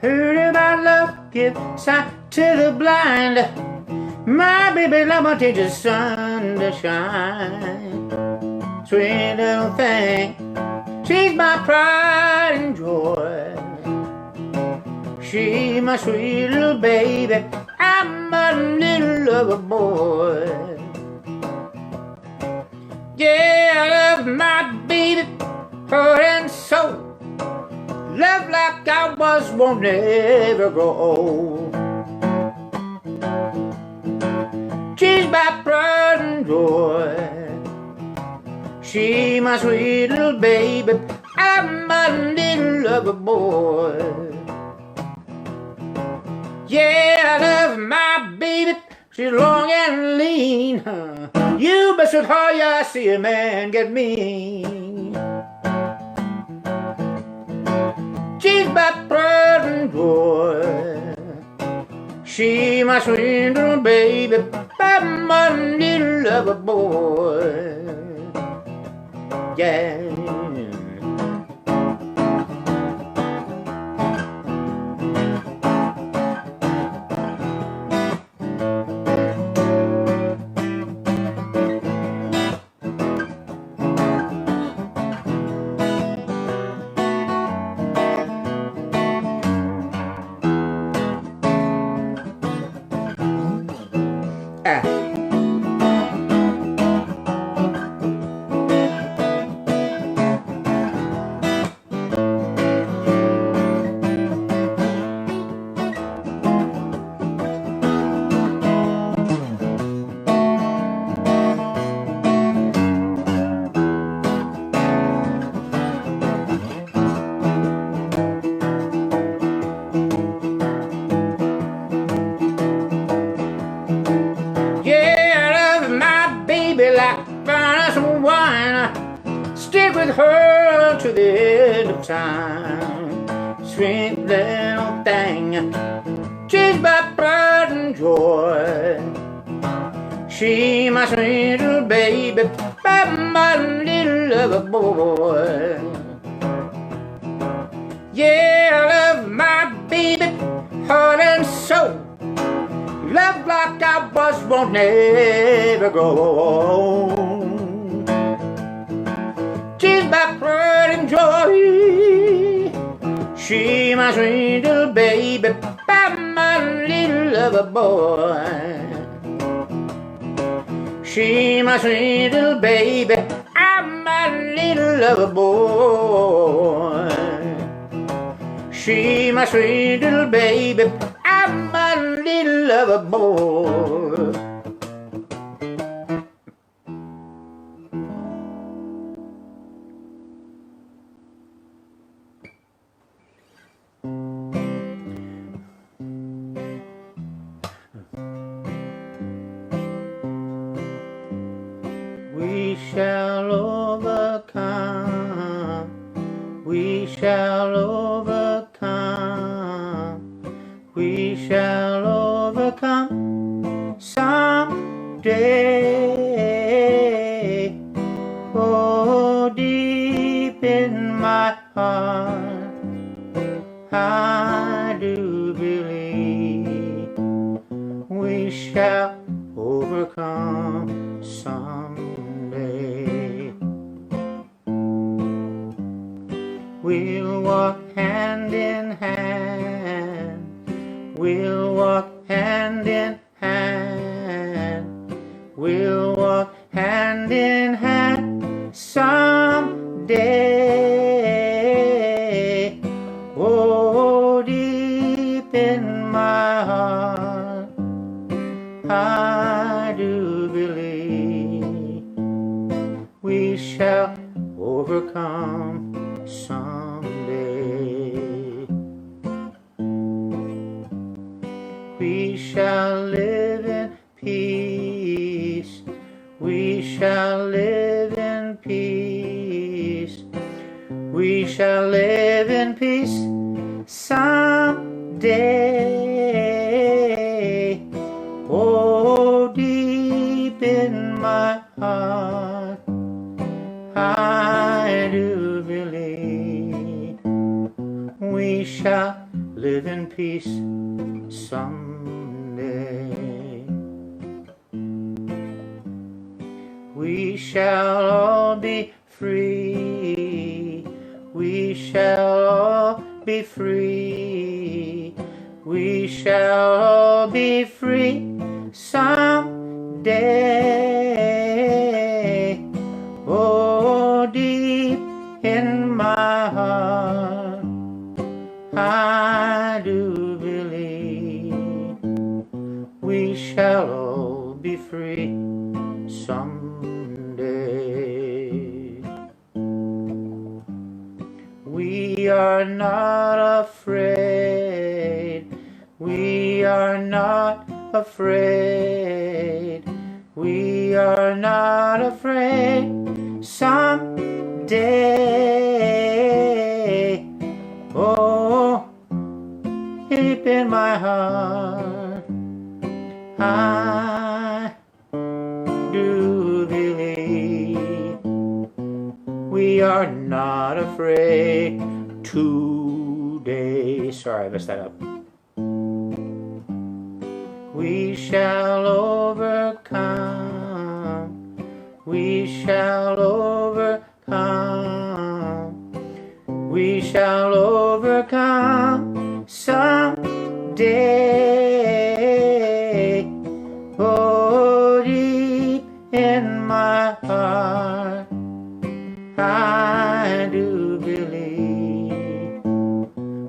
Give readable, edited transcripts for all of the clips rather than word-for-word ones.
Heard about love, give sight to the blind. My baby love will teach the sun to shine. Sweet little thing, she's my pride and joy. She's my sweet little baby, I'm a little lover boy. Yeah, I love my baby, heart and soul. Love like I was won't ever grow old. She's my pride and joy. She my sweet little baby, I'm a little lover boy. Yeah, I love my baby, she's long and lean. You bet with her, yeah, I see a man get mean. She's my pride and joy. She my sweet little baby, I'm a little lover boy. Yeah. Stick with her to the end of time. Sweet little thing, she's my pride and joy. She my sweet little baby, I'm my little lover boy. Yeah, I love my baby, heart and soul. Love like I was won't never grow old. She's my pride and joy. She my sweet little baby, I'm my little lover boy. She my sweet little baby, I'm my little lover boy. She my sweet little baby, I'm my little lover boy. We shall overcome. We shall overcome. We shall overcome someday. Oh, deep in my heart, I do believe we shall overcome someday. We'll walk hand in hand. We'll walk hand in hand. We'll walk hand in hand someday. Oh, deep in my heart, I do believe we shall overcome someday. We shall live in peace. We shall live in peace. We shall live in peace someday. Oh, deep in in my heart, I do believe we shall live in peace someday. We shall all be free. We shall all be free. We shall all be free someday. Oh, deep in my heart, I do believe we shall all be free someday. We are not afraid. We are not afraid. We are not afraid someday. Oh, deep in my heart, I do believe we are not afraid today. Sorry, I messed that up. We shall overcome. We shall overcome. We shall overcome someday. Oh, deep in my heart, I do believe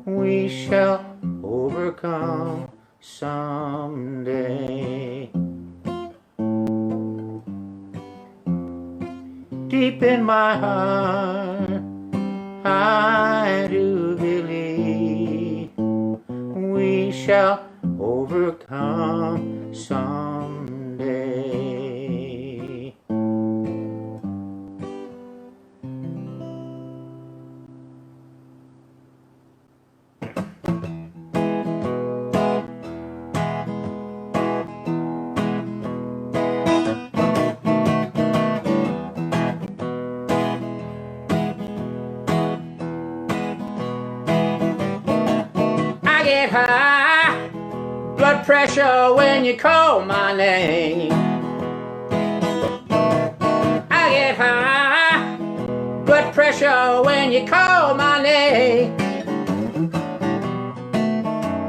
we shall overcome someday. Deep in my heart, I do believe we shall overcome someday. I get high blood pressure when you call my name. I get high blood pressure when you call my name.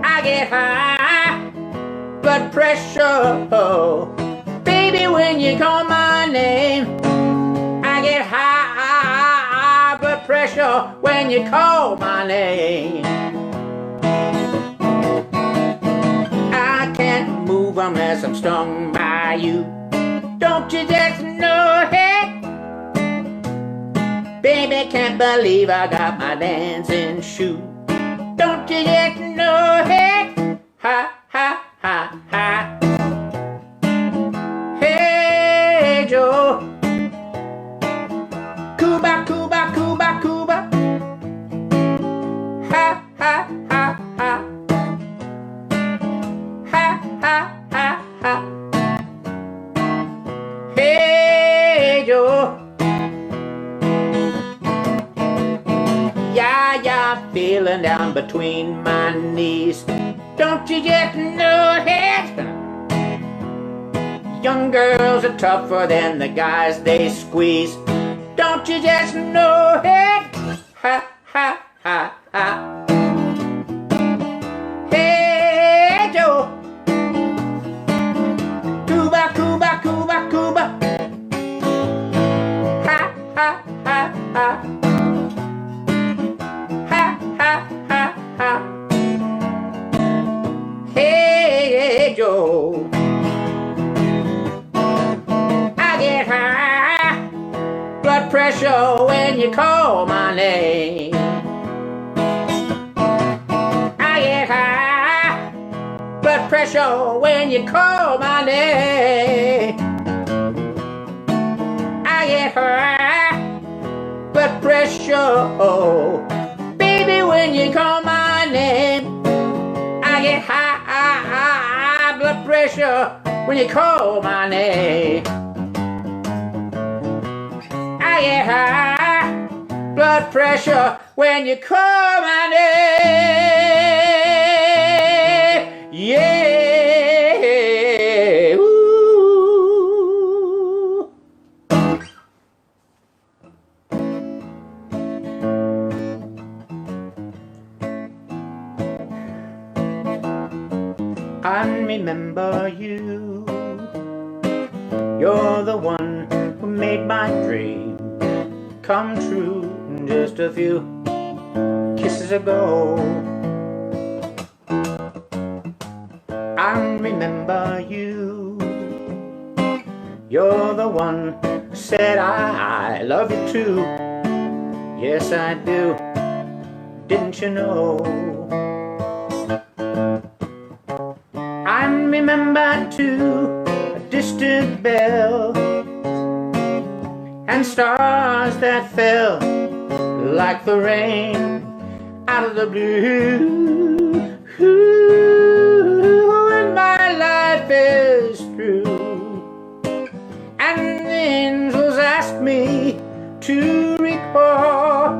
I get high blood pressure, oh, baby, when you call my name. I get high blood pressure when you call my name. I can't move unless I'm strung by you. Don't you just know it? Baby, can't believe I got my dancing shoe. Don't you just know it? Ha, ha, ha, ha. Hey, Joe. Cuba, Cuba, Cuba, Cuba. Ha, ha, ha, ha. Ha, ha, ha, ha. Hey, Joe. Yeah, feeling down between my knees. Don't you just know it? Young girls are tougher than the guys they squeeze. Don't you just know it? Ha, ha, ha, ha. Hey, Joe. Cuba, Cuba, Cuba, Cuba. Ha, ha, ha, ha. Ha, ha, ha, ha. Hey, Joe. I get high blood pressure when you call my name. I get high blood pressure when you call my name. I get high blood pressure, oh, baby, when you call my name. I get high blood pressure when you call my name. blood pressure when you call my name. Yeah. Ooh. I remember you. You're the one who made my dream come true just a few kisses ago. I remember you. You're the one who said I love you too. Yes, I do. Didn't you know? I remember too a distant bell and stars that fell like the rain out of the blue. And my life is through, and the angels ask me to recall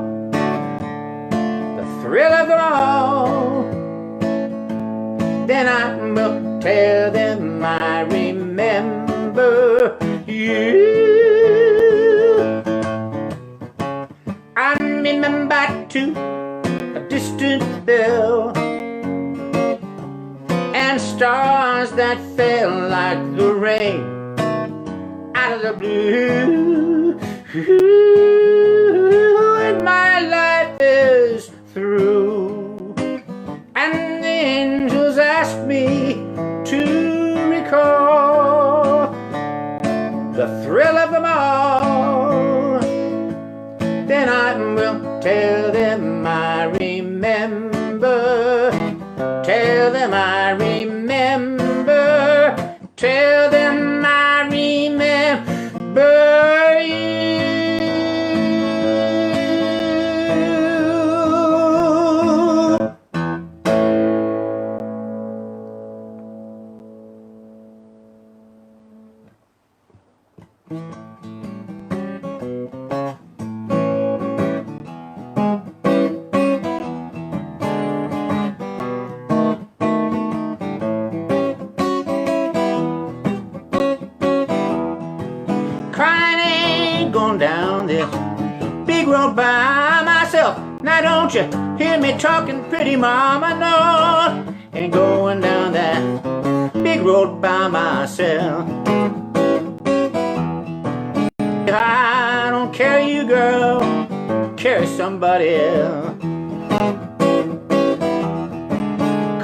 the thrill of it all. Then I will tell them I remember you. I remember too a distant bell and stars that fell like the rain out of the blue. And my life is through, and the angels ask me to recall the thrill of them all. Then I will tell them I remember. Tell them I remember. Tell them I remember you. Crying ain't going down this big road by myself. Now don't you hear me talking, pretty mama? No, ain't going down that big road by myself. If I don't carry you, girl, carry somebody else.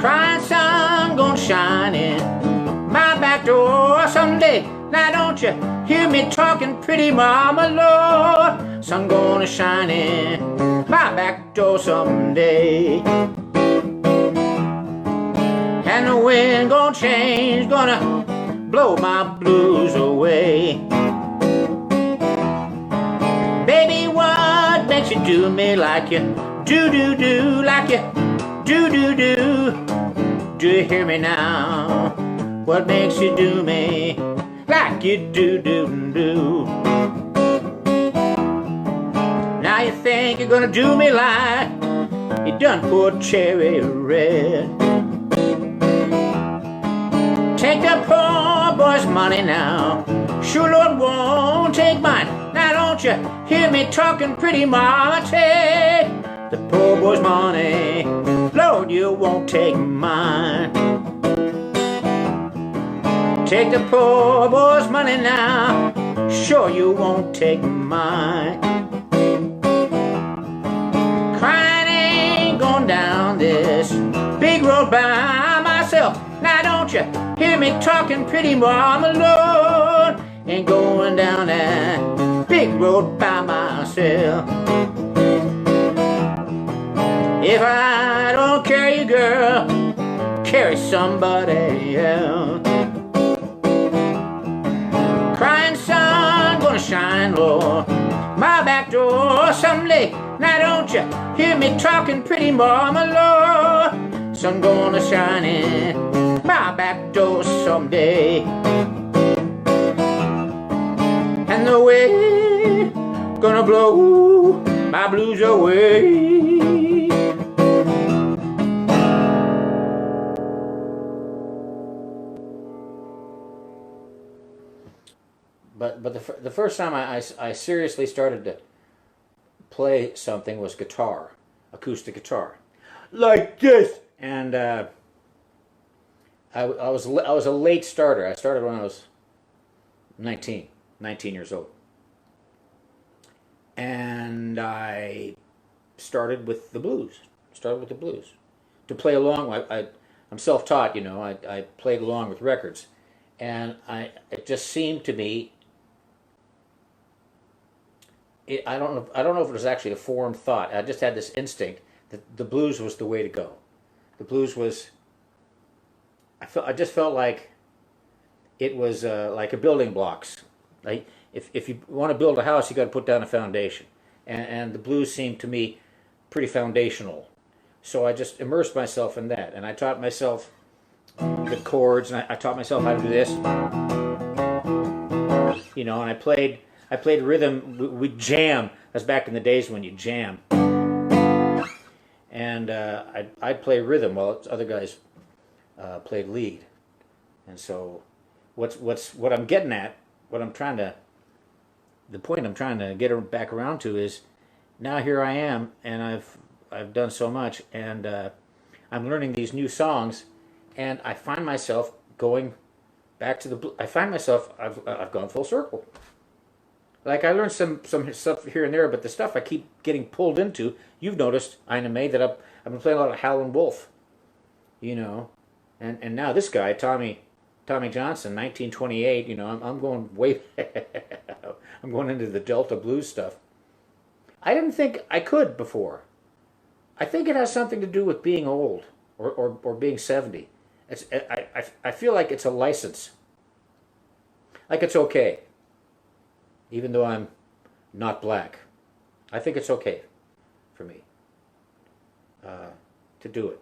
Crying sun gonna shine in my back door someday. Now don't you hear me talking, pretty mama? Lord, sun gonna shine in my back door someday. And the wind gonna change, gonna blow my blues away. Baby, what makes you do me like you do, like you do? Do you hear me now? What makes you do me like you do? Now you think you're gonna do me like you done poor Cherry Red. Take the poor boy's money now, sure Lord won't take mine. Now don't you hear me talking, pretty mama? Take the poor boy's money, Lord, you won't take mine. Take the poor boy's money now, sure you won't take mine. Crying ain't going down this big road by myself. Now don't you hear me talking, pretty mama? Lord, ain't going down that big road by myself. If I don't carry you, girl, carry somebody else. Crying sun gonna shine, Lord, my back door someday. Now don't you hear me talking, pretty mama? Lord, sun gonna shine in my back door someday. And the wind gonna blow my blues away. But the first time I seriously started to play something was guitar, acoustic guitar, like this. And I was a late starter. I started when I was 19 years old, and I started with the blues. To play along. I'm self-taught, you know. I played along with records, and it just seemed to me. I don't know if it was actually a formed thought. I just had this instinct that the blues was the way to go. The blues was. I just felt like it was like a building blocks. Like if you want to build a house, you got to put down a foundation, and the blues seemed to me pretty foundational. So I just immersed myself in that, and I taught myself the chords, and I taught myself how to do this. You know, and I played rhythm. We'd jam. That's back in the days when you jam. And I'd play rhythm while other guys played lead. And so, what I'm getting at, the point I'm trying to get back around to is, now here I am, and I've done so much, and I'm learning these new songs, and I find myself going back to the. I find myself I've gone full circle. Like, I learned some stuff here and there, but the stuff I keep getting pulled into, you've noticed, Ina May, that I've been playing a lot of Howlin' Wolf, you know, and now this guy, Tommy Johnson, 1928, you know, I'm going way, I'm going into the Delta blues stuff. I didn't think I could before. I think it has something to do with being old or being 70. I feel like it's a license. Like it's okay. Even though I'm not black, I think it's okay for me to do it.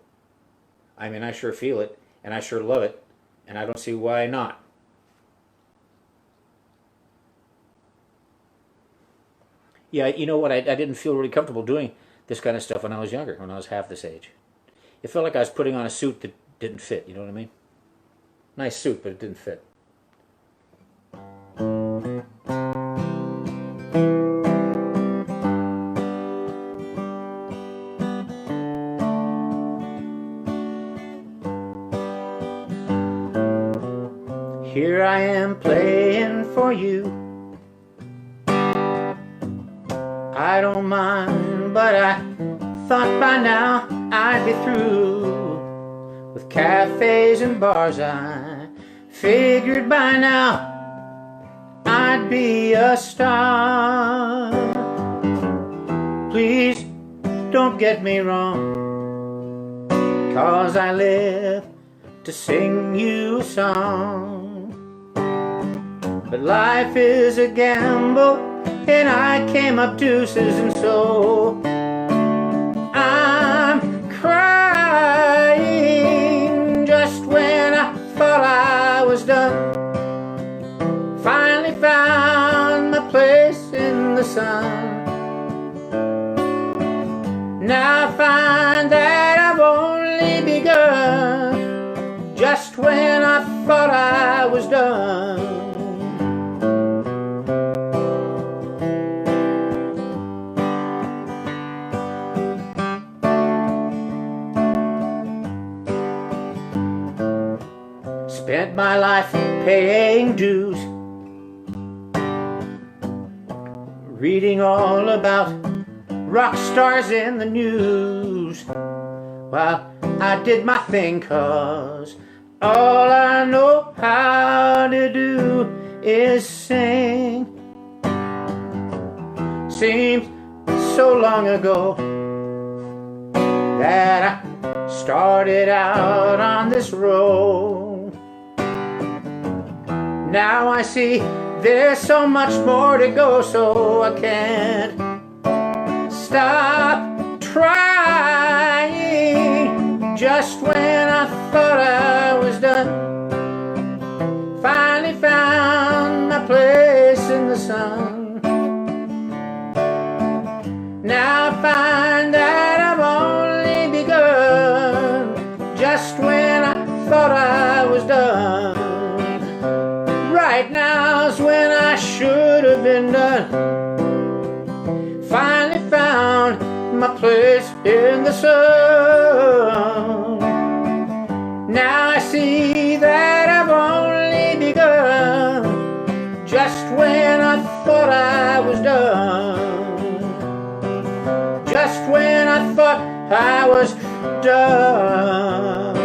I mean, I sure feel it, and I sure love it, and I don't see why not. Yeah, you know what? I didn't feel really comfortable doing this kind of stuff when I was younger, when I was half this age. It felt like I was putting on a suit that didn't fit, you know what I mean? Nice suit, but it didn't fit. Here I am playing for you. I don't mind, but I thought by now I'd be through with cafes and bars. I figured by now I'd be a star. Please don't get me wrong, 'cause I live to sing you a song. But life is a gamble, and I came up deuces, and so I'm crying just when I thought I was done. Finally found my place in the sun. Now I find that I've only begun just when I thought I was done. Spent my life paying dues, reading all about rock stars in the news, while I did my thing, 'cause all I know how to do is sing. Seems so long ago that I started out on this road. Now I see there's so much more to go, so I can't stop trying. Just when I thought I was done, finally found my place in the sun. Now been done. Finally found my place in the sun. Now I see that I've only begun just when I thought I was done. Just when I thought I was done.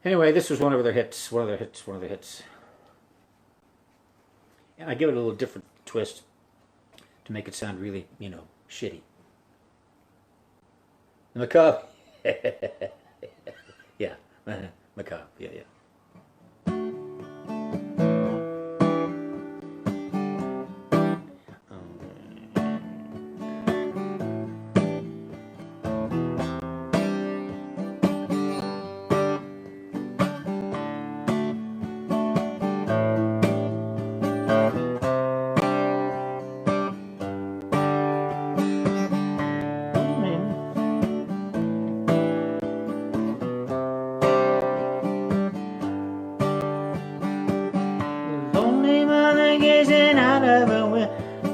Anyway, this was one of their hits, one of their hits. And I give it a little different twist to make it sound really, you know, shitty. Macabre. Yeah, macabre, yeah.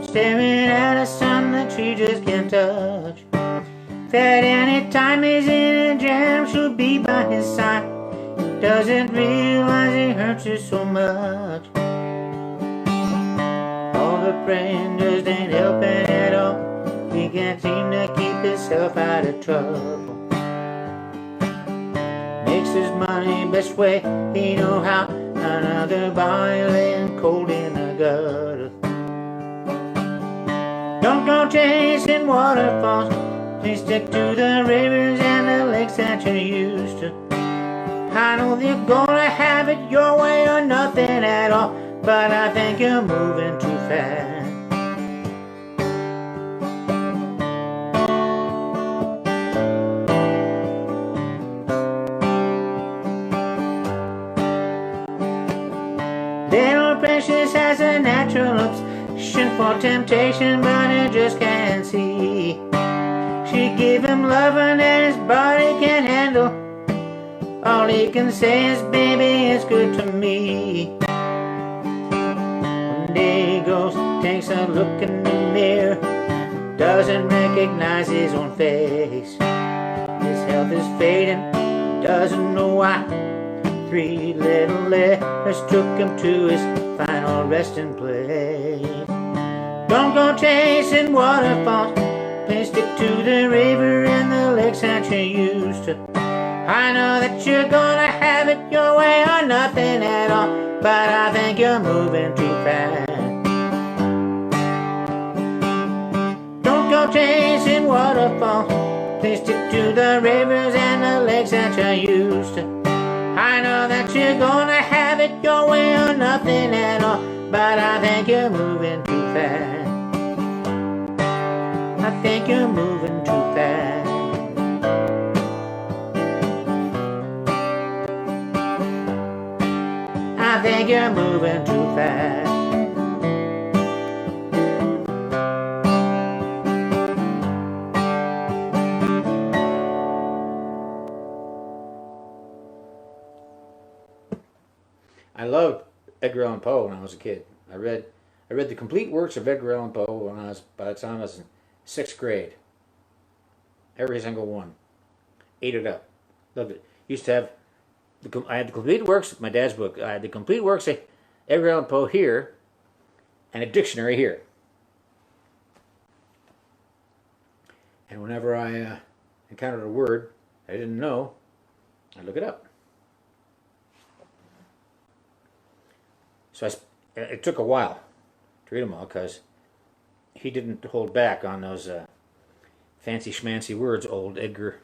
Staring at a sun that she just can't touch. That any time he's in a jam, she'll be by his side. Doesn't realize it hurts her so much. All the praying just ain't helping at all. He can't seem to keep himself out of trouble. Makes his money best way he know how. Another boy laying cold in the gutter. Don't go chasing waterfalls. Please stick to the rivers and the lakes that you're used to. I know that you're gonna have it your way or nothing at all, but I think you're moving too fast. Little precious has a natural obsession for temptation, but he just can't see. She gave him loving that his body can't handle. All he can say is, baby, it's good to me. One day he goes, takes a look in the mirror, doesn't recognize his own face. His health is fading, doesn't know why. 3 little letters took him to his final resting place. Don't go chasing waterfalls. Please stick to the river and the lakes that you're used to. I know that you're gonna have it your way or nothing at all, but I think you're moving too fast. Don't go chasing waterfalls. Please stick to the rivers and the lakes that you're used to. I know that you're gonna have it your way or nothing at all, but I think you're moving too fast. I think you're moving too fast. I think you're moving too fast. I loved Edgar Allan Poe when I was a kid. I read the complete works of Edgar Allan Poe by the time I was in 6th grade. Every single one. Ate it up. Loved it. Used to have I had the complete works, my dad's book. I had the complete works of Edgar Allan Poe here, and a dictionary here. And whenever I encountered a word I didn't know, I'd look it up. So it took a while to read them all, because he didn't hold back on those fancy schmancy words, old Edgar.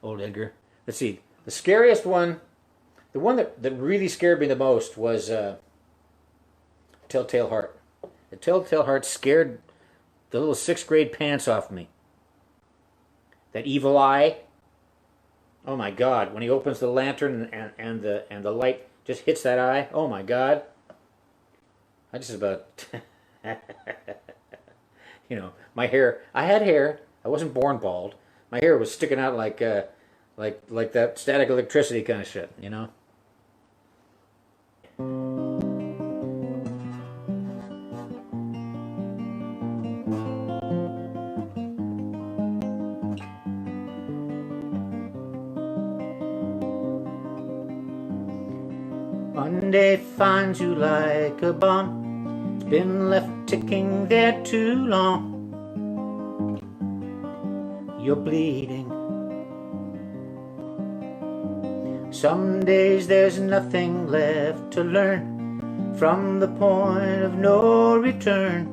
Let's see, the scariest one, the one that really scared me the most was Telltale Heart. The Telltale Heart scared the little 6th grade pants off me. That evil eye. Oh my God! When he opens the lantern and the light just hits that eye. Oh my God! I just about You know, my hair, I had hair. I wasn't born bald. My hair was sticking out like that static electricity kind of shit, you know? Monday finds you like a bomb. It's been left ticking there too long. You're bleeding. Some days there's nothing left to learn from the point of no return.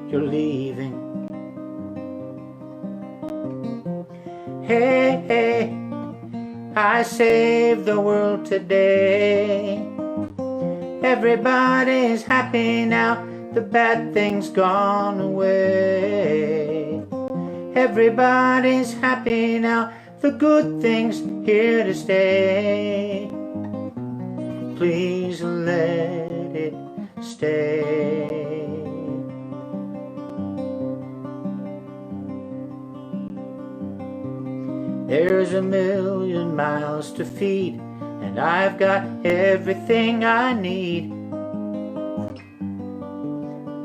You're leaving. Hey, hey, I saved the world today. Everybody's happy now, the bad things gone away. Everybody's happy now, the good things here to stay. Please let it stay. There's a million miles to feed, and I've got everything I need.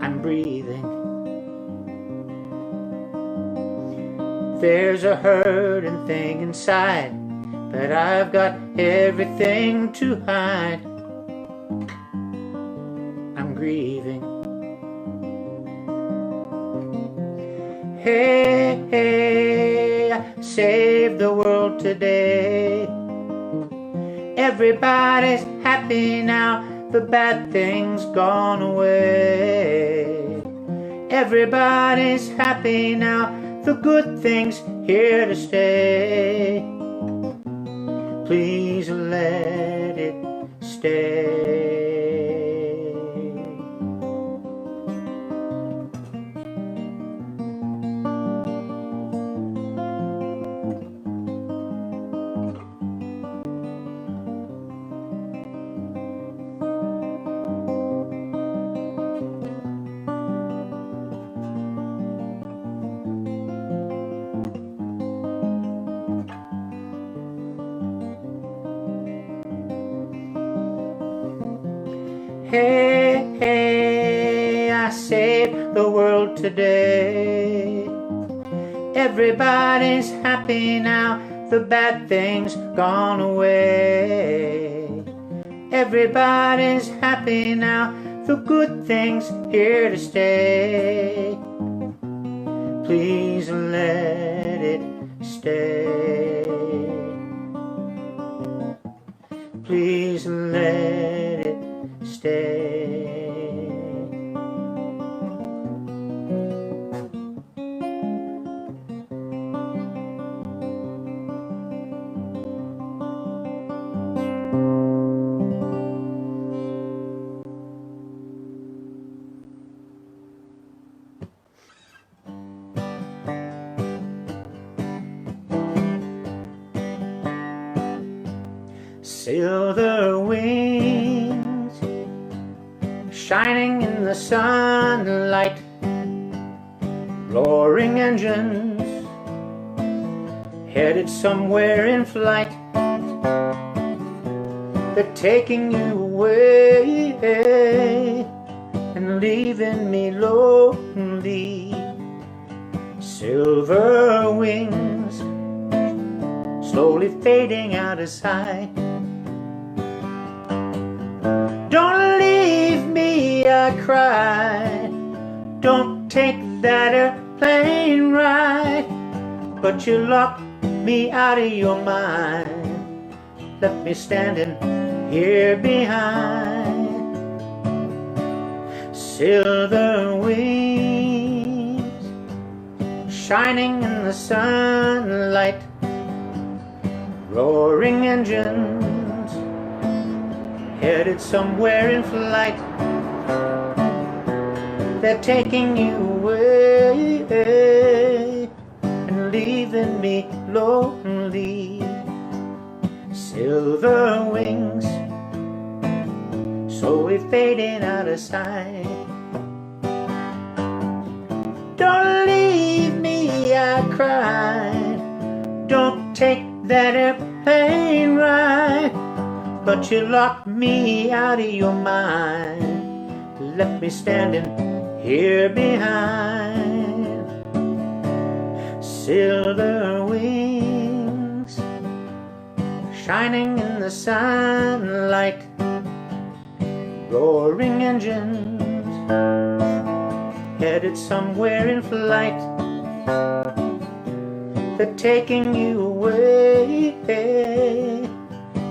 I'm breathing. There's a hurting thing inside, but I've got everything to hide. I'm grieving. Hey, hey, I saved the world today. Everybody's happy now, the bad things gone away. Everybody's happy now, the good things here to stay. Please let it stay. Hey, hey, I saved the world today. Everybody's happy now, the bad things gone away. Everybody's happy now, the good things here to stay. Please let it stay. Please let it stay. Silver wings shining in the sunlight, roaring engines headed somewhere in flight. They're taking you away and leaving me lonely. Silver wings slowly fading out of sight. Don't leave me, I cried. Don't take that airplane ride. But you locked me out of your mind, left me standing here behind. Silver wings shining in the sunlight, roaring engines headed somewhere in flight. They're taking you away and leaving me lonely. Silver wings slowly fading out of sight. cried, don't take that airplane ride. But you locked me out of your mind, left me standing here behind. Silver wings shining in the sunlight, roaring engines headed somewhere in flight. They're taking you away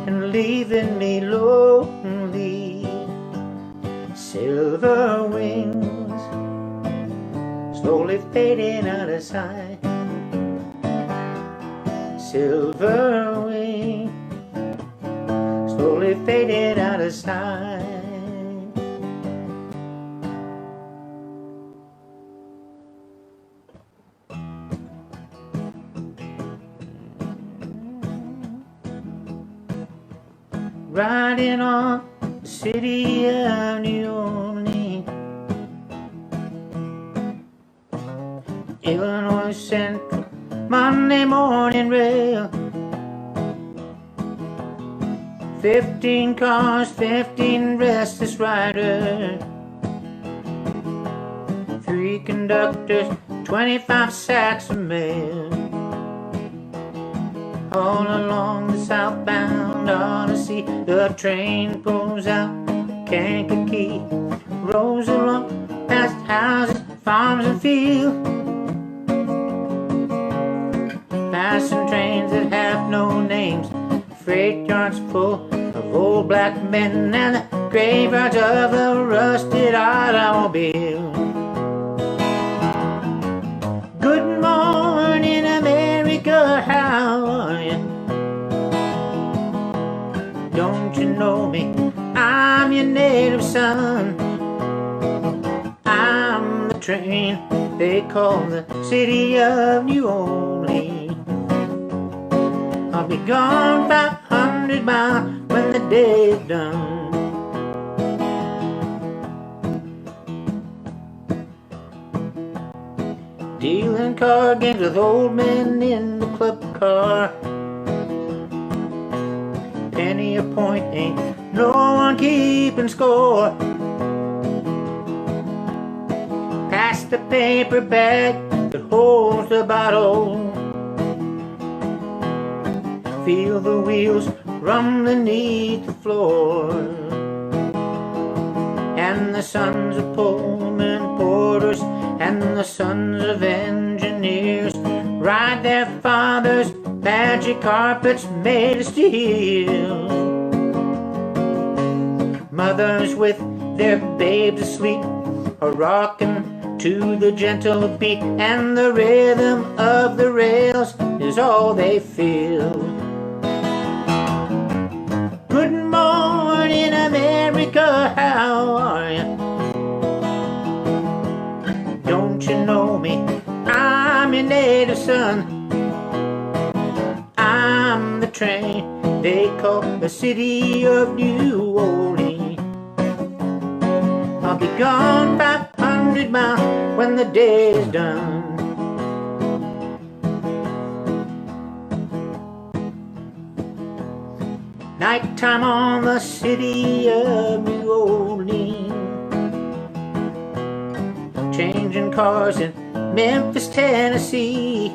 and leaving me lonely. Silver wings slowly fading out of sight. Silver wings slowly fading out of sight. Riding on the city of New Orleans, Illinois Central Monday morning rail. 15 cars, 15 restless riders, 3 conductors, 25 sacks of mail. All along the southbound Odyssey, the train pulls out Kankakee, rolls along past houses, farms and fields, passing trains that have no names, freight yards full of old black men, and the graveyards of the rusted automobile. Good morning, America, how are you? Don't you know me? I'm your native son. I'm the train they call the city of New Orleans. I'll be gone 500 miles when the day is done. Dealing card games with old men in the club car. Penny a point, ain't no one keeping score. Pass the paper bag that holds the bottle. Feel the wheels rumbling beneath the floor. And the sons of Pullman porters and the sons of engineers ride their fathers' magic carpets made of steel. Mothers with their babes asleep are rocking to the gentle beat, and the rhythm of the rails is all they feel. Good morning, America, how are you? Don't you know me? I'm your native son. I'm the train they call the city of New Orleans. I'll be gone 500 miles when the day is done. Nighttime on the city of New Orleans, changing cars in Memphis, Tennessee.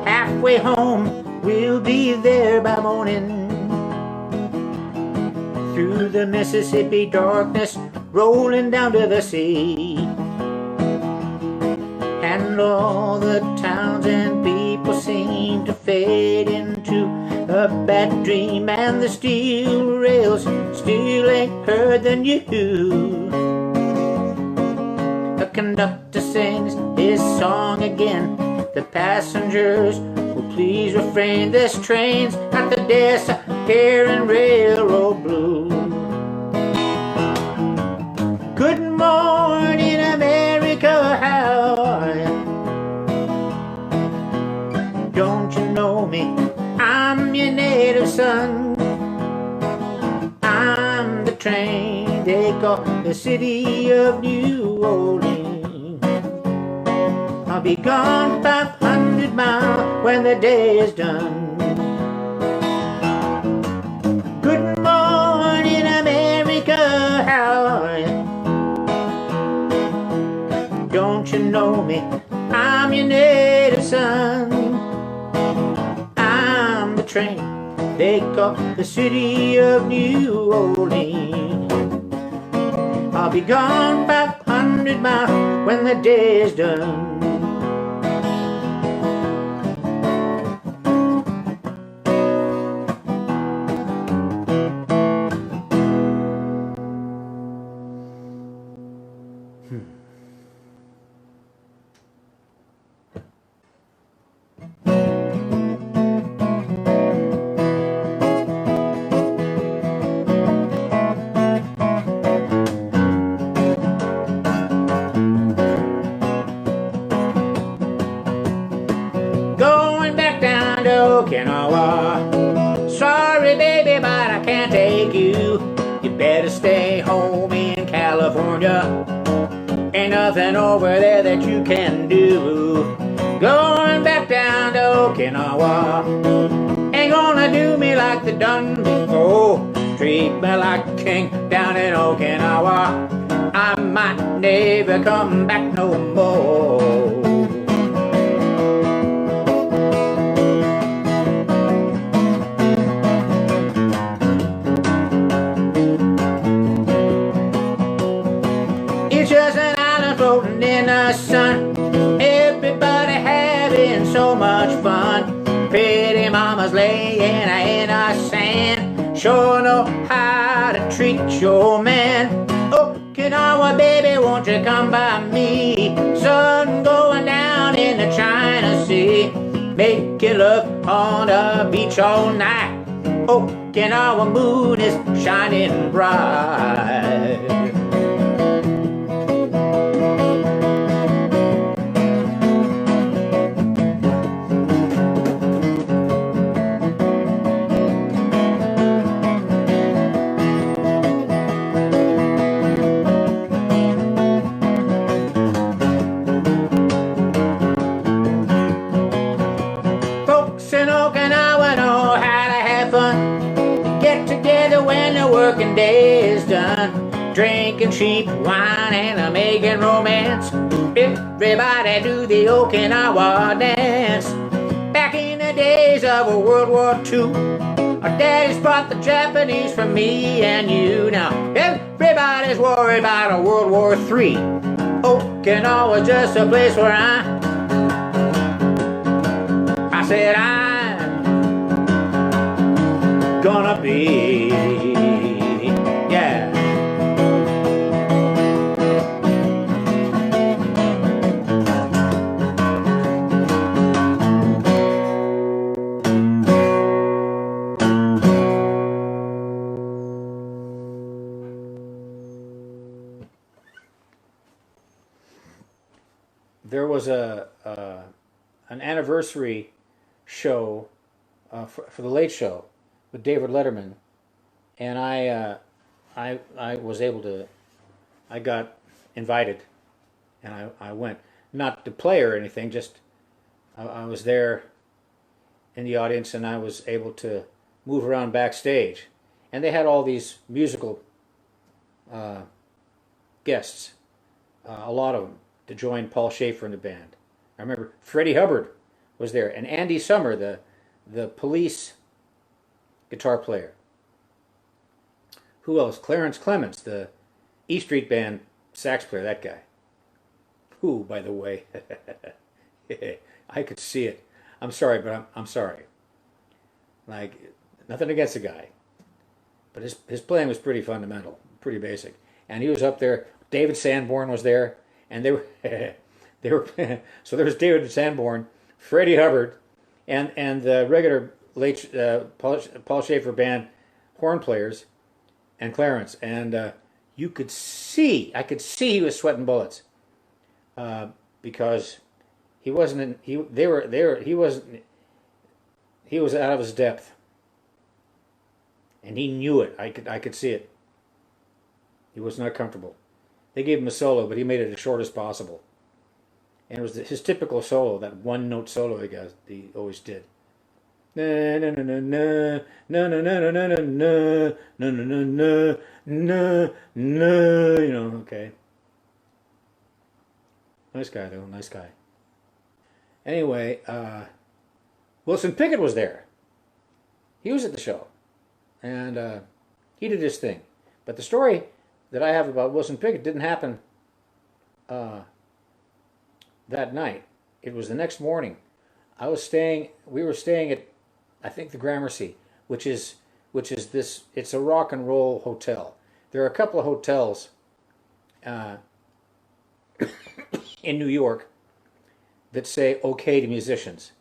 Halfway home, we'll be there by morning. Through the Mississippi darkness, rolling down to the sea. And all the towns and people seem to fade into a bad dream, and the steel rails still ain't heard the news. The conductor sings his song again. The passengers will please refrain. This train's got the disappearing railroad blues. Good morning, America, how are you? Don't you know me? I'm your native son. I'm the train they call the city of New Orleans. I'll be gone 500 miles when the day is done. Good morning, America, how are you? Don't you know me? I'm your native son. I'm the train they call the city of New Orleans. I'll be gone 500 miles when the day is done. Going back down to Okinawa. Sorry, baby, but I can't take you. You better stay home in California. Ain't nothing over there that you can do. Going back down to Okinawa. Ain't gonna do me like they done before. Treat me like a king down in Okinawa. I might never come back no more. It's just an island floating in the sun. Everybody having so much fun. Pretty mamas laying in the sand. Sure know how to treat your man. Okinawa, baby, won't you come by me? Sun going down in the China Sea. Making love on the beach all night. Okinawa moon is shining bright. Folks in Okinawa know how to have fun. Get together when the working day is done. Drinking cheap wine and making romance. Everybody do the Okinawa dance. Back in the days of World War II, our daddies brought the Japanese for me and you. Now everybody's worried about a World War III. Okinawa's just a place where I said I'm gonna be, yeah. There was an anniversary show for the Late Show with David Letterman, and I was able to. I got invited, and I went, not to play or anything. Just I was there in the audience, and I was able to move around backstage, and they had all these musical guests, a lot of them, to join Paul Schaefer in the band. I remember Freddy Hubbard was there, and Andy Summer, the Police guitar player. Who else? Clarence Clemons, the E Street Band sax player, that guy. Who, by the way, I could see it. I'm sorry, but I'm sorry. Like, nothing against the guy, but his playing was pretty fundamental, pretty basic. And he was up there. David Sanborn was there, and they were so there was David Sanborn, Freddie Hubbard, and the regular late Paul Schaefer band horn players, and Clarence, and I could see he was sweating bullets, because he wasn't he was out of his depth, and he knew it. I could see it. He was not comfortable. They gave him a solo, but he made it as short as possible. And it was his typical solo, that one note solo he always did. Na na na na na na na na na na na na na na na na. You know, okay. Nice guy though, nice guy. Anyway, Wilson Pickett was there. He was at the show, and he did his thing. But the story that I have about Wilson Pickett didn't happen that night. It was the next morning. We were staying at, I think, the Gramercy, which is this. It's a rock and roll hotel. There are a couple of hotels in New York that say okay to musicians.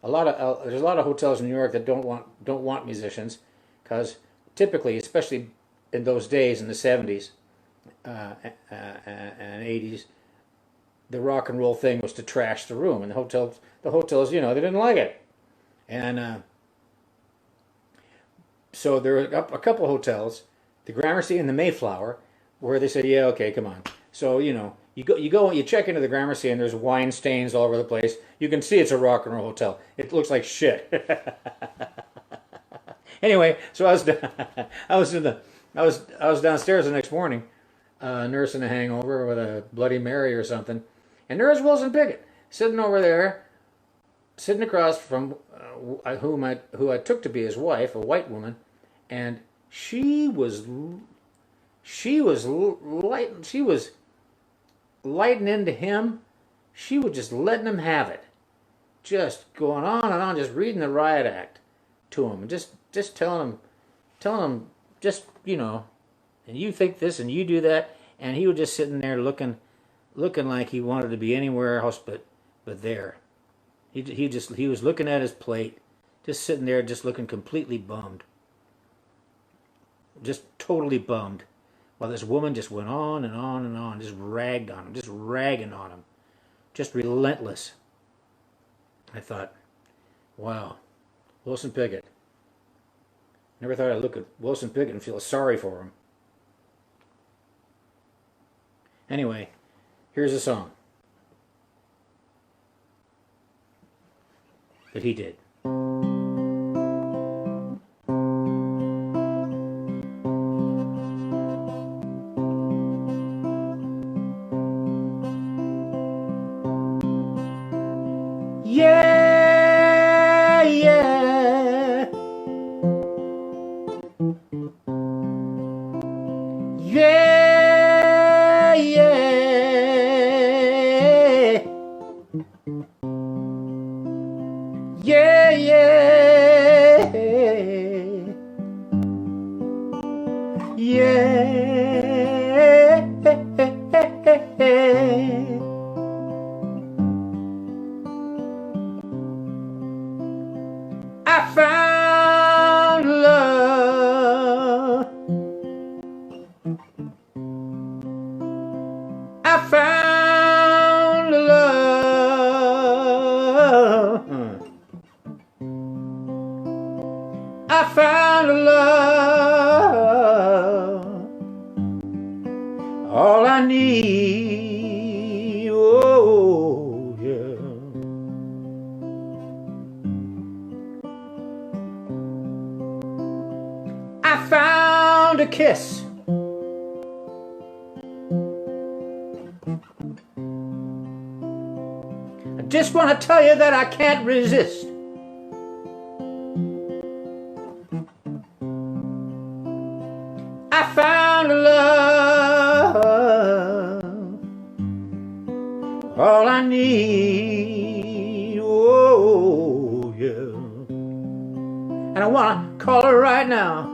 There's a lot of hotels in New York that don't want musicians, because typically, especially in those days in the 70s and 80s, the rock and roll thing was to trash the room, and the hotels, you know, they didn't like it. And so there were a couple of hotels, the Gramercy and the Mayflower, where they said, yeah, okay, come on. So, you know, you check into the Gramercy and there's wine stains all over the place. You can see it's a rock and roll hotel. It looks like shit. Anyway, so I was downstairs the next morning, nursing a hangover with a Bloody Mary or something, and there's Wilson Pickett sitting over there, sitting across from who I took to be his wife, a white woman, and she was lighting into him. She was just letting him have it, just going on and on, just reading the riot act to him, and just telling him, just, you know, and you think this and you do that, and he was just sitting there looking like he wanted to be anywhere else but there. He was looking at his plate, just sitting there, just looking completely bummed, just totally bummed, while this woman just went on and on and on, just ragged on him, just ragging on him, just relentless. I thought, wow, Wilson Pickett. Never thought I'd look at Wilson Pickett and feel sorry for him. Anyway, here's a song that he did. Yeah, yeah, yeah, yeah, yeah, yeah. I found love. I found love. I found love. All I need. Oh, yeah. I found a kiss. I just want to tell you that I can't resist. I found love. All I need. Oh, yeah. And I want to call her right now.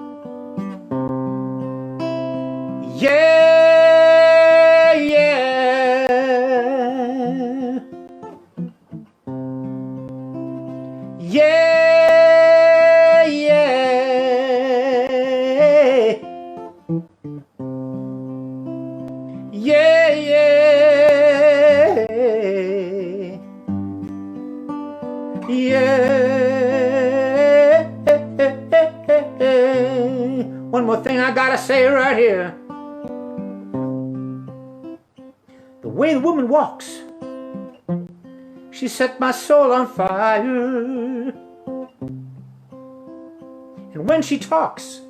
Yeah, yeah, yeah, yeah, yeah, yeah, yeah. One more thing I gotta say right here. The way the woman walks, She set my soul on fire. And when she talks,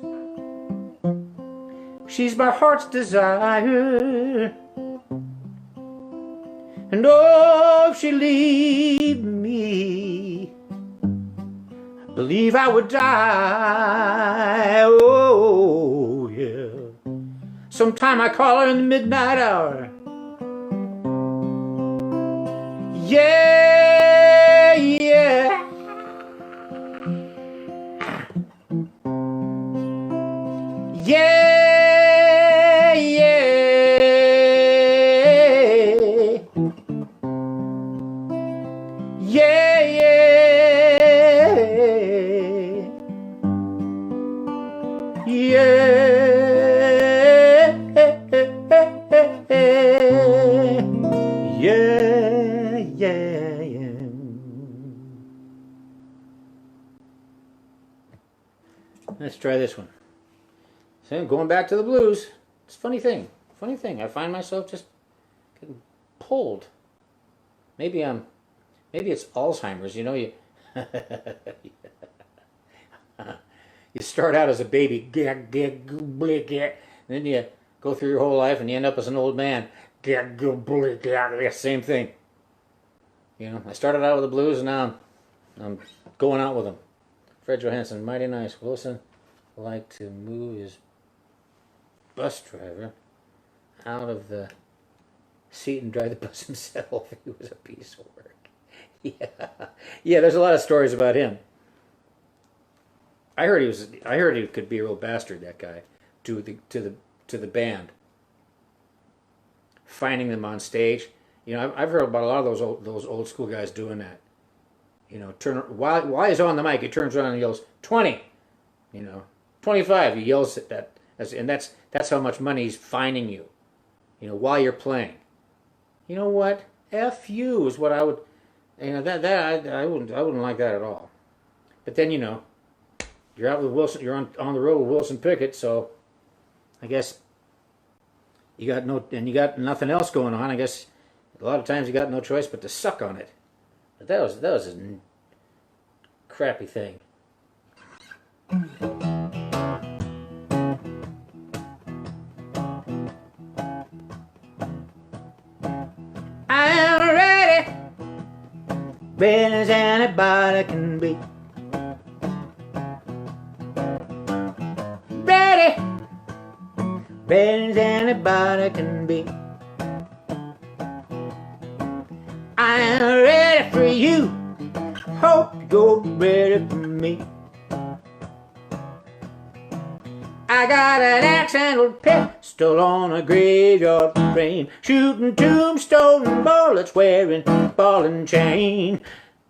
she's my heart's desire. And oh, if she leave me, I believe I would die. Oh, yeah. Sometime I call her in the midnight hour. Yeah, yeah. Yeah, yeah. Yeah, yeah. Yeah. Yeah, yeah, yeah. Let's try this one. So going back to the blues. It's a funny thing. Funny thing. I find myself just getting pulled. Maybe it's Alzheimer's. You know, you you start out as a baby, and then you go through your whole life and you end up as an old man. Same thing. You know, I started out with the blues and now I'm going out with them. Fred Johansson, mighty nice. Wilson liked to move his bus driver out of the seat and drive the bus himself. He was a piece of work. Yeah. There's a lot of stories about him. I heard he could be a real bastard. That guy to the band, finding them on stage. You know, I've heard about a lot of those old school guys doing that. You know, while he's on the mic, he turns around and yells 20. You know, 25. He yells at that, and that's how much money he's fining you. You know, while you're playing. You know what? F you is what I would. You know I wouldn't like that at all. But then, you know, you're out with Wilson. You're on the road with Wilson Pickett, so I guess you got nothing else going on. I guess a lot of times you got no choice but to suck on it. But that was a crappy thing. I am ready as anybody can be. Ready as anybody can be. I am ready for you. Hope you're ready for me. I got an accidental pistol on a graveyard frame, shooting tombstone bullets, wearing ball and chain.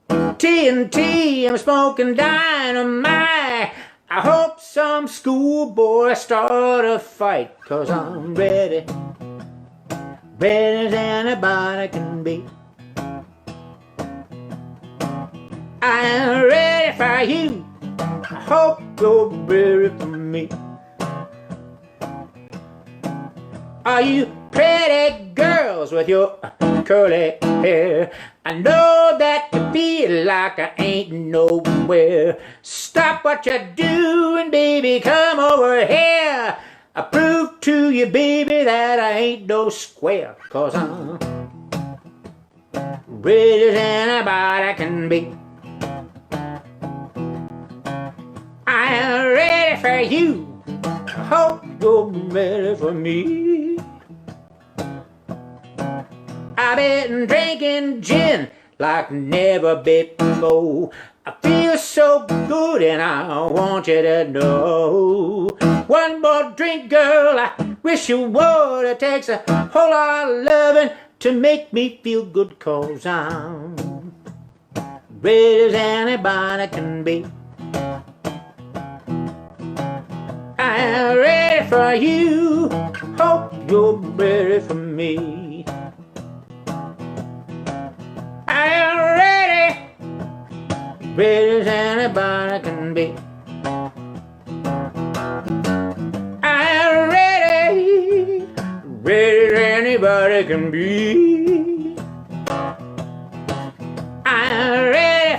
TNT, I'm smoking dynamite. I hope some schoolboy start a fight, 'cause I'm ready as anybody can be. I am ready for you. I hope you're ready for me. Are you pretty girls with your curly hair? I know that you feel like I ain't nowhere. Stop what you're doing, baby, come over here. I prove to you, baby, that I ain't no square, 'cause I'm ready as anybody can be. I am ready for you. I hope you're ready for me. I've been drinking gin like never before. I feel so good and I want you to know. One more drink, girl, I wish you would. It takes a whole lot of loving to make me feel good, 'cause I'm ready as anybody can be. I'm ready for you. Hope you're ready for me. I'm ready as anybody can be. I'm ready as anybody can be.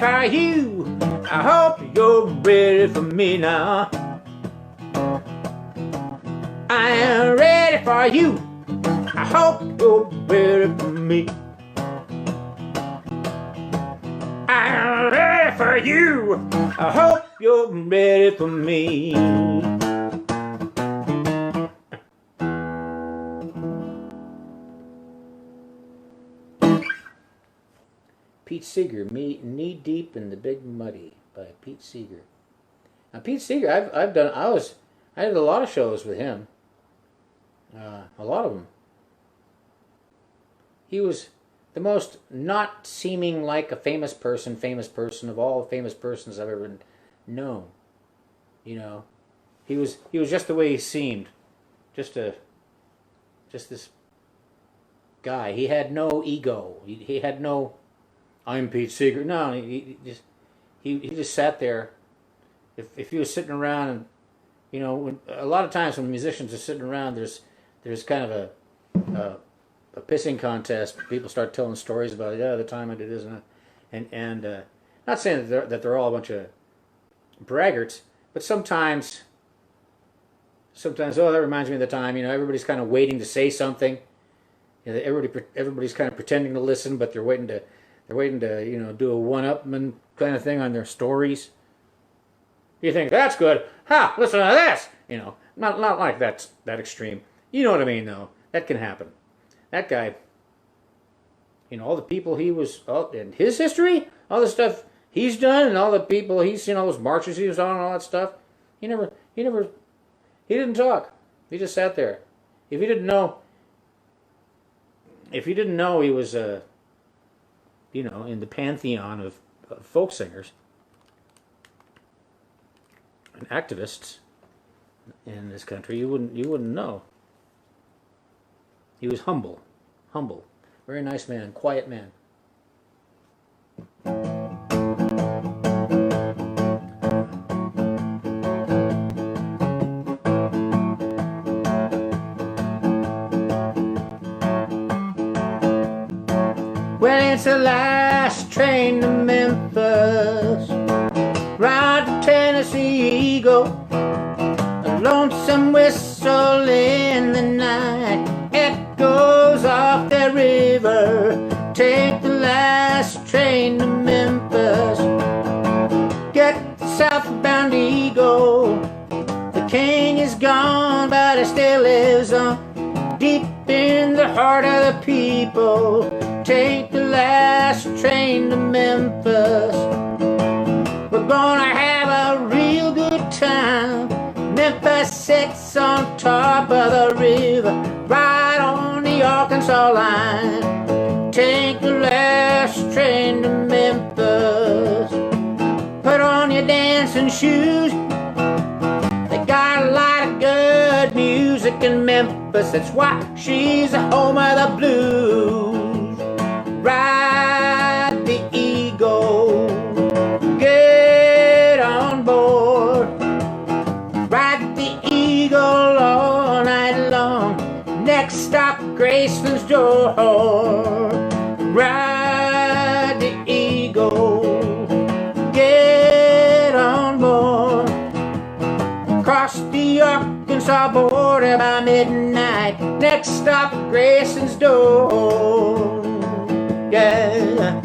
for you. I hope you're ready for me now. I am ready for you. I hope you're ready for me. I am ready for you. I hope you're ready for me. Pete Seeger, Knee Deep in the Big Muddy by Pete Seeger. Now Pete Seeger, I did a lot of shows with him. A lot of them. He was the most not seeming like a famous person of all the famous persons I've ever known. You know, he was just the way he seemed, just this guy. He had no ego. He had no, I'm Pete Seeger. No, he just sat there. If he was sitting around, and you know, a lot of times when musicians are sitting around, there's kind of a pissing contest. People start telling stories about, yeah, the time I did this and not saying that they're all a bunch of braggarts, but sometimes, oh, that reminds me of the time, you know, everybody's kind of waiting to say something. You know, everybody's kind of pretending to listen, but they're waiting to you know, do a one-upman kind of thing on their stories. You think that's good? Ha! Listen to this. You know, not like that extreme. You know what I mean, though. That can happen. That guy, you know, all the people he was, in his history, all the stuff he's done, and all the people he's seen, all those marches he was on, and all that stuff. He didn't talk. He just sat there. If you didn't know he was, you know, in the pantheon of folk singers and activists in this country, you wouldn't know. He was humble, very nice man, quiet man. Well, it's the last train to Memphis, ride to Tennessee, go. A lonesome whistle in the night echoes off the river. Take the last train to Memphis, get the southbound Eagle. The king is gone, but he still lives on deep in the heart of the people. Take the last train to Memphis. We're gonna have a real good time. Memphis sits on top of the river, right on the Arkansas line. Take the last train to Memphis. Put on your dancing shoes. They got a lot of good music in Memphis. That's why she's the home of the blues. Ride the Eagle, get on board. Ride the Eagle all night long. Next stop, Graceland's door. Ride the Eagle, get on board. Cross the Arkansas border by midnight. Next stop, Graceland's door. Yeah.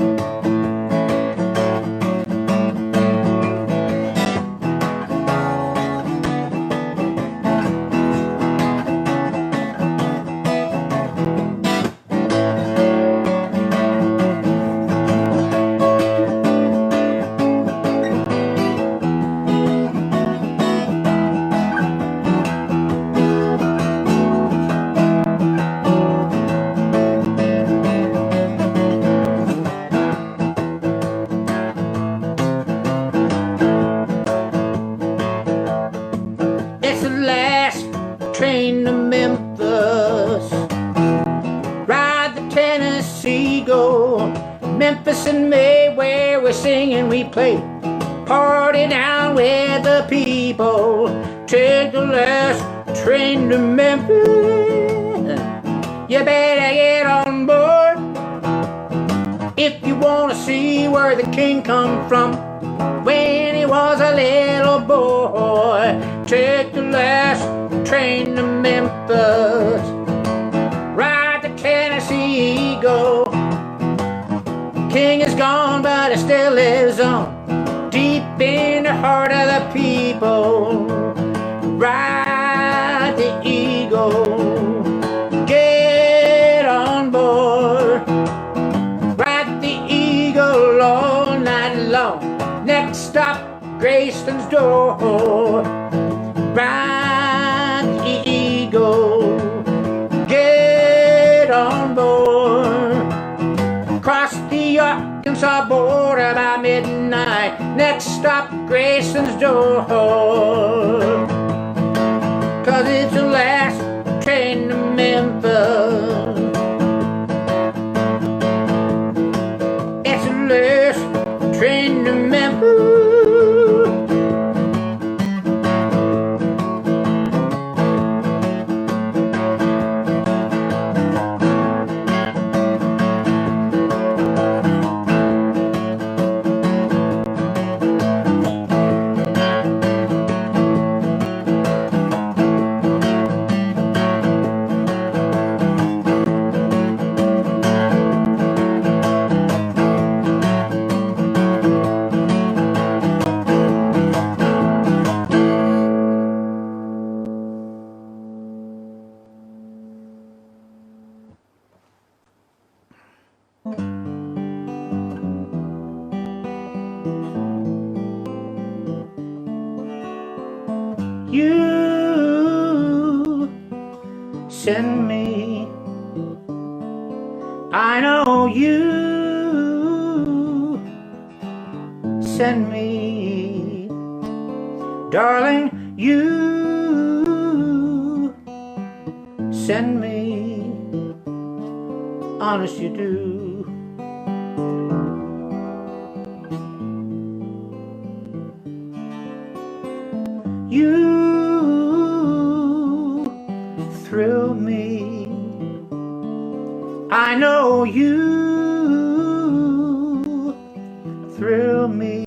Train to Memphis, ride the Tennessee, go. Memphis in May, where we sing and we play, party down with the people. Take the last train to Memphis. You better get on board if you want to see where where the king come from when he was a little boy. Take the last train to Memphis, ride to Tennessee, go. King is gone, but he still lives on deep in the heart of the people. Ride the eagle, get on board. Ride the eagle all night long. Next stop, Grayson's door. Ride the eagle, get on board. Cross the Arkansas border by midnight. Next stop, Grayson's door. 'Cause it's the last train to Memphis. It's the last train to Memphis. You send me, I know you send me, darling, you send me, honest you do. You thrill me, I know you thrill me,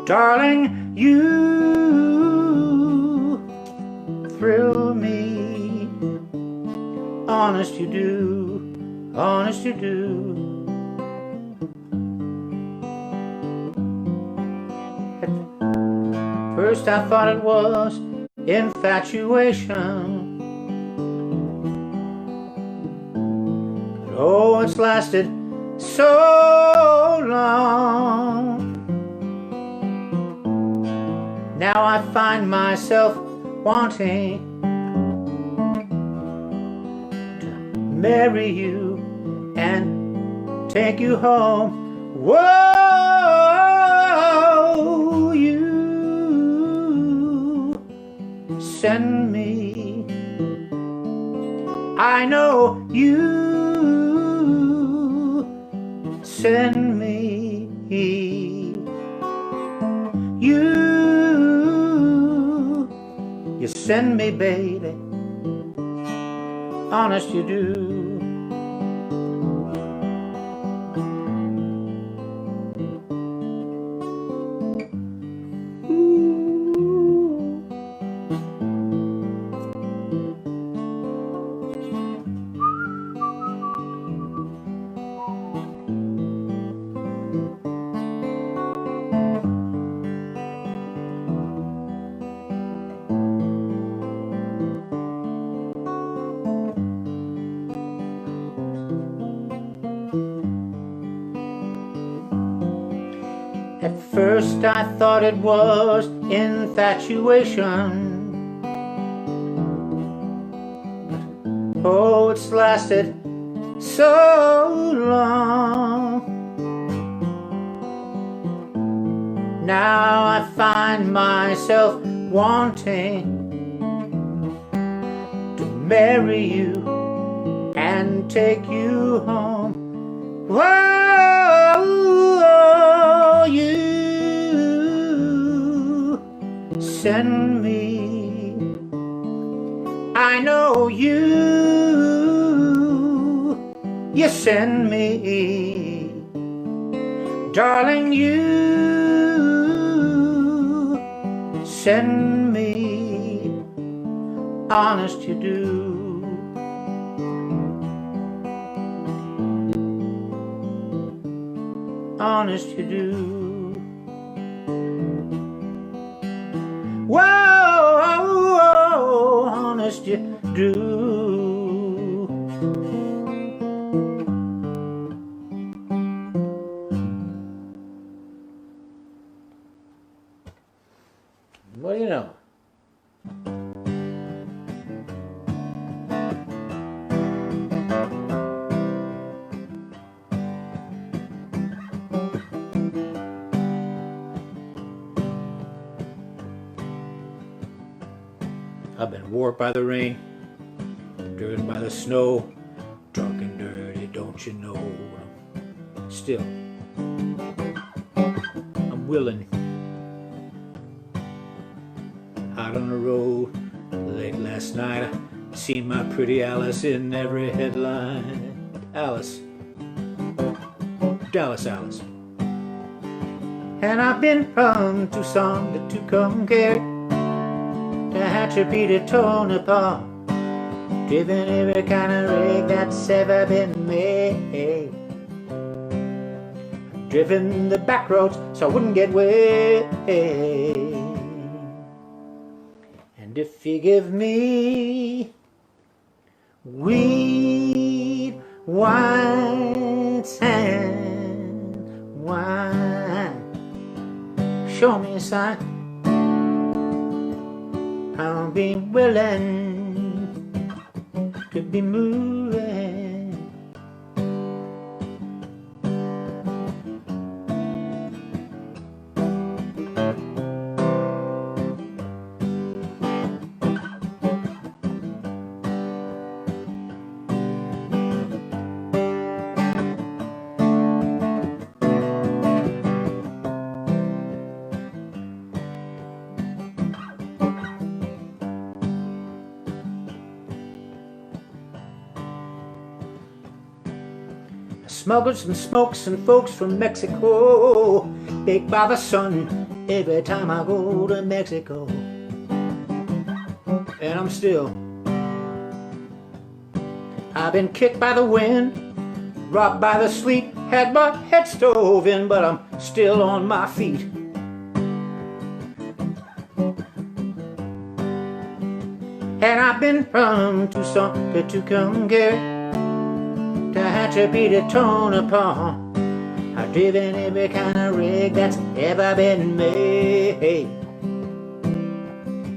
darling, you thrill me, honest you do, honest you do. First I thought it was infatuation, but oh, it's lasted so long. Now I find myself wanting to marry you and take you home. Whoa, you send me, I know you send me, you send me, baby, honest you do. At first I thought it was infatuation, but oh, it's lasted so long. Now I find myself wanting to marry you and take you home. Whoa, you send me, I know you send me, Darling, you send me, honest you do. Honest you do. Whoa, honest you do. What do you know? I've been warped by the rain, driven by the snow, drunk and dirty, don't you know? Still, I'm willing. Out on the road, late last night, I seen my pretty Alice in every headline. Alice, Dallas Alice. And I've been from Tucson to Tucumcari, to Hatcher to Tonopah, driven every kind of rig that's ever been made. Driven the back roads so I wouldn't get wet. And if you give me wheat, white sand, wine, show me a sign, I'll be willing to be moving. Smuggled some smokes and folks from Mexico, baked by the sun every time I go to Mexico. And I'm still, I've been kicked by the wind, robbed by the sleet, had my head stove in, but I'm still on my feet. And I've been from Tucson to Tucumcari, to Hatcher to Tonopah, I've driven every kind of rig that's ever been made.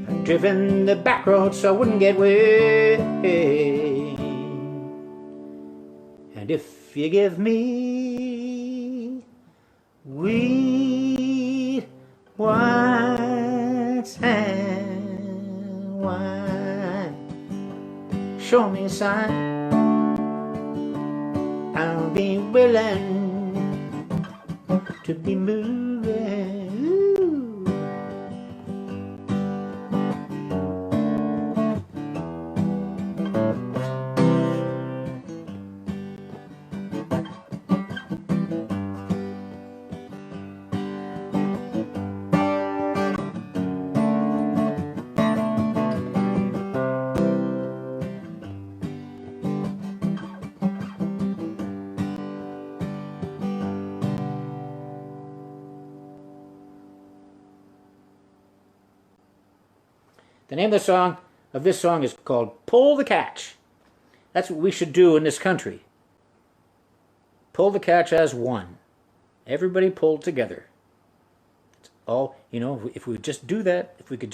I've driven the back roads so I wouldn't get wet. And if you give me wheat, white sand, wine, show me a sign, I'll be willing to be moving. The name of this song is called Pull the Catch. That's what we should do in this country. Pull the catch as one. Everybody pull together. It's all, you know, if we could just do that, we could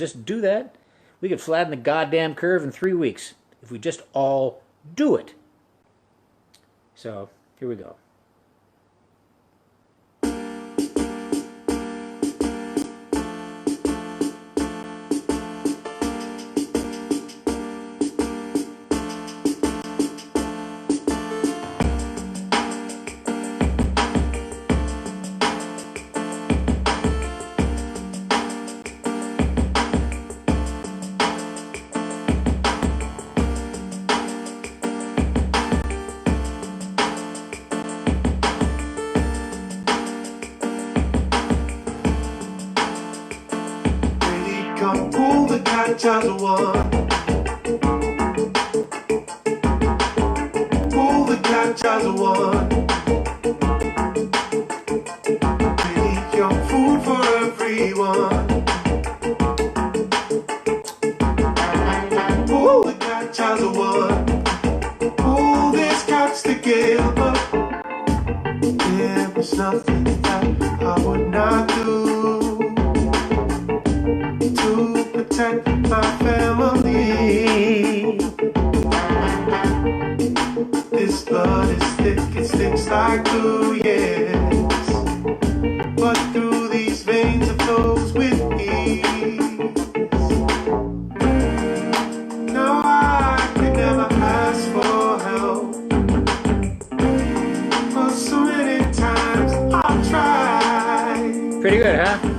flatten the goddamn curve in 3 weeks. If we just all do it. So, here we go. godchild's a one. Oh, the godchild's a one. Really young food for everyone. Oh, the godchild's a one. Oh, this got's to give up. There was nothing that I would not do to protect my family. This blood is thick, it sticks like glue, yes. But through these veins it flows with ease. No, I could never ask for help. For so many times I've tried. Pretty good, huh?